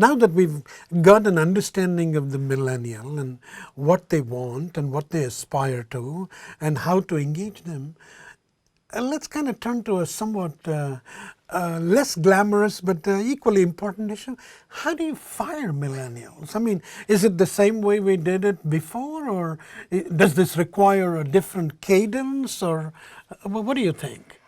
now that we've got an understanding of the millennial and what they want and what they aspire to and how to engage them, let's kind of turn to a somewhat less glamorous but equally important issue. How do you fire millennials? I mean, is it the same way we did it before, or does this require a different cadence, or what do you think?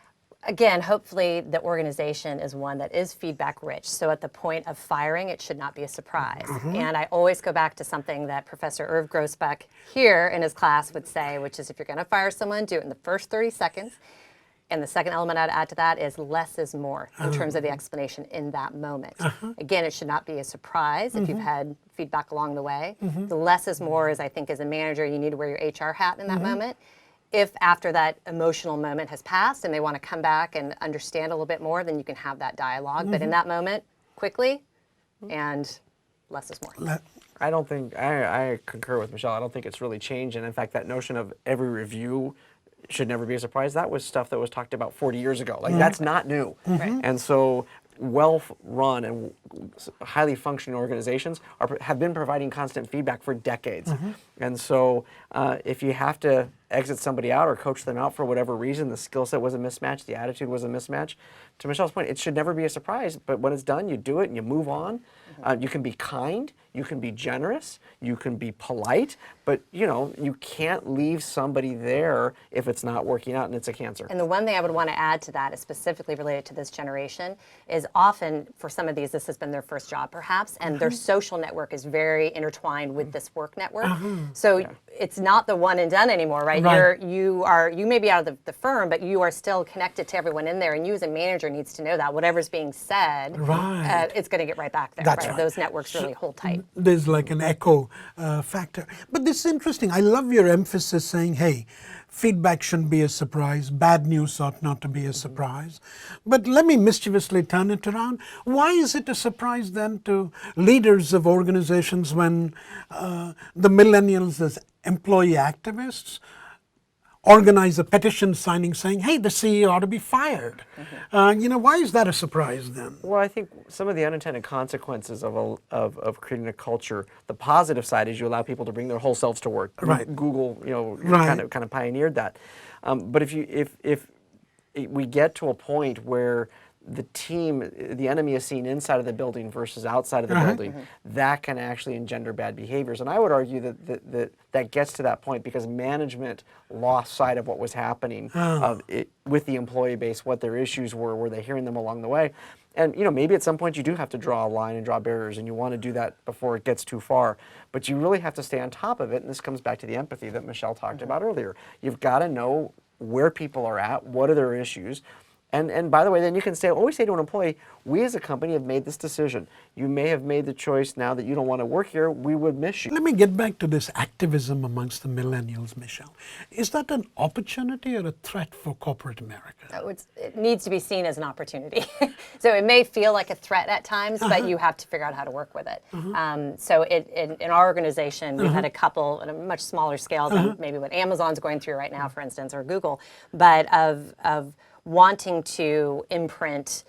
Again, hopefully the organization is one that is feedback rich. So at the point of firing, it should not be a surprise. And I always go back to something that Professor Irv Grossbeck here in his class would say, which is if you're going to fire someone, do it in the first 30 seconds. And the second element I'd add to that is less is more in terms of the explanation in that moment. Again, it should not be a surprise if you've had feedback along the way. The less is more is, I think, as a manager, you need to wear your HR hat in that moment. If after that emotional moment has passed and they want to come back and understand a little bit more, then you can have that dialogue. But in that moment, quickly, and less is more. I don't think, I concur with Michelle. I don't think it's really changed. And in fact, that notion of every review should never be a surprise, that was stuff that was talked about 40 years ago. Like, that's not new. And so well-run and highly functioning organizations have been providing constant feedback for decades. And so if you have to exit somebody out or coach them out for whatever reason, the skill set was a mismatch, the attitude was a mismatch, to Michelle's point, it should never be a surprise, but when it's done, you do it and you move on. You can be kind, you can be generous, you can be polite, but you know, you can't leave somebody there if it's not working out and it's a cancer. And the one thing I would want to add to that is specifically related to this generation is often for some of these, this has been their first job perhaps, and their social network is very intertwined with this work network. So it's not the one and done anymore, right? You may be out of the firm, but you are still connected to everyone in there, and you as a manager needs to know that whatever's being said, it's going to get right back there. That's right? Those networks really hold tight. There's like an echo factor. But this is interesting. I love your emphasis saying, hey, feedback shouldn't be a surprise. Bad news ought not to be a surprise. But let me mischievously turn it around. Why is it a surprise then to leaders of organizations when the millennials as employee activists organize a petition signing saying, hey, the CEO ought to be fired? You know, why is that a surprise then? Well, I think some of the unintended consequences of creating a culture, the positive side is you allow people to bring their whole selves to work. Google, you know, kind of pioneered that. But if we get to a point where the team, the enemy is seen inside of the building versus outside of the building, that can actually engender bad behaviors. And I would argue that gets to that point because management lost sight of what was happening with the employee base, what their issues were they hearing them along the way. And you know, maybe at some point you do have to draw a line and draw barriers, and you want to do that before it gets too far. But you really have to stay on top of it, and this comes back to the empathy that Michelle talked about earlier. You've got to know where people are at, what are their issues. And by the way, then you can always say to an employee, we as a company have made this decision. You may have made the choice now that you don't want to work here, we would miss you. Let me get back to this activism amongst the millennials, Michelle. Is that an opportunity or a threat for corporate America? It needs to be seen as an opportunity. So it may feel like a threat at times, but you have to figure out how to work with it. So in our organization, we've had a couple at a much smaller scale than maybe what Amazon's going through right now, for instance, or Google, but of wanting to imprint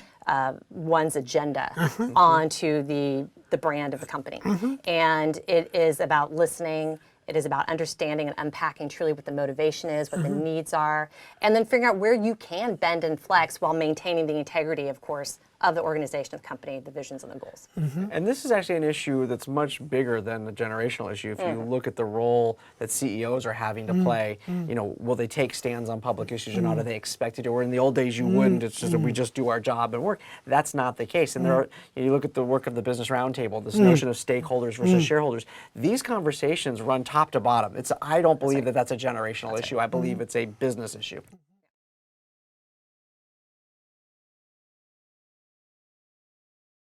one's agenda onto the brand of the company. And it is about listening. It is about understanding and unpacking truly what the motivation is, what the needs are, and then figuring out where you can bend and flex while maintaining the integrity, of course, of the organization, the company, the visions and the goals. And this is actually an issue that's much bigger than the generational issue. If you look at the role that CEOs are having to play, you know, will they take stands on public issues or not? Are they expected to? Or in the old days you wouldn't, it's just that we just do our job and work. That's not the case. And there are, you look at the work of the Business Roundtable, this notion of stakeholders versus shareholders. These conversations run top to bottom. I don't believe that that's a generational issue. I believe it's a business issue.